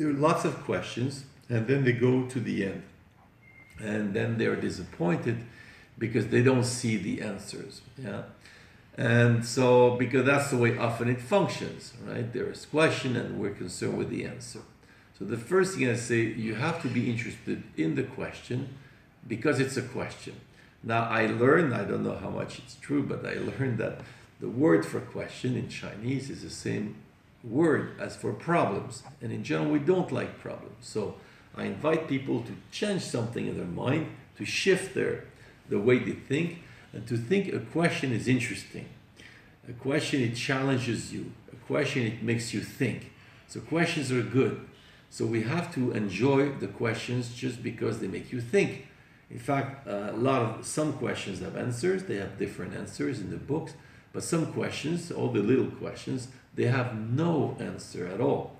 there are lots of questions, and then they go to the end. And then they're disappointed because they don't see the answers. Yeah. And so, because that's the way often it functions, right? There is question and we're concerned with the answer. So the first thing I say, you have to be interested in the question because it's a question. Now I learned, I don't know how much it's true, but I learned that the word for question in Chinese is the same word as for problems. And in general, we don't like problems. So I invite people to change something in their mind, to shift the way they think, and to think a question is interesting. A question, it challenges you. A question, it makes you think. So questions are good. So we have to enjoy the questions just because they make you think. In fact, some questions have answers. They have different answers in the books. But some questions, all the little questions, they have no answer at all.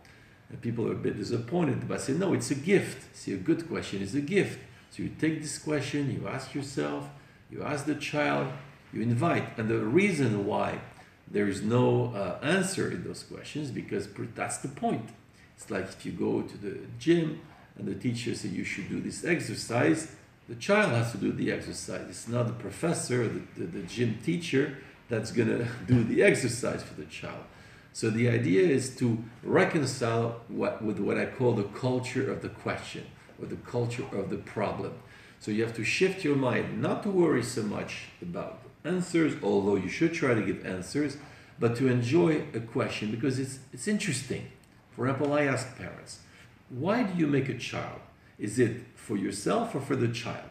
And people are a bit disappointed, but I say, no, it's a gift. See, a good question is a gift. So you take this question, you ask yourself, you ask the child, you invite. And the reason why there is no answer in those questions, because that's the point. It's like if you go to the gym and the teacher says you should do this exercise, the child has to do the exercise. It's not the professor or the gym teacher that's going to do the exercise for the child. So the idea is to reconcile with what I call the culture of the question or the culture of the problem. So you have to shift your mind, not to worry so much about answers, although you should try to give answers, but to enjoy a question because it's interesting. For example, I ask parents, why do you make a child? Is it for yourself or for the child?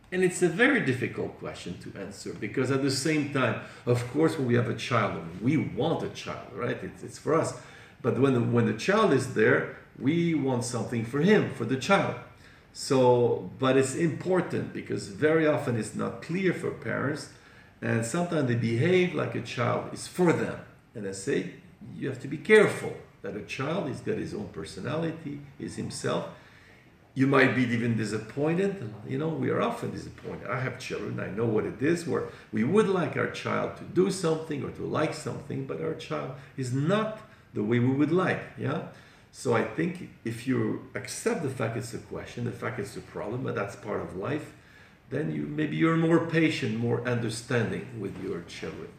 And it's a very difficult question to answer because at the same time, of course, when we have a child, we want a child, right? It's for us. But when the child is there, we want something for him, for the child. So, but it's important because very often it's not clear for parents and sometimes they behave like a child is for them. And I say, you have to be careful that a child has got his own personality, is himself. You might be even disappointed. You know, we are often disappointed. I have children, I know what it is, where we would like our child to do something or to like something, but our child is not the way we would like, yeah? So I think if you accept the fact it's a question, the fact it's a problem, but that's part of life, then maybe you're more patient, more understanding with your children.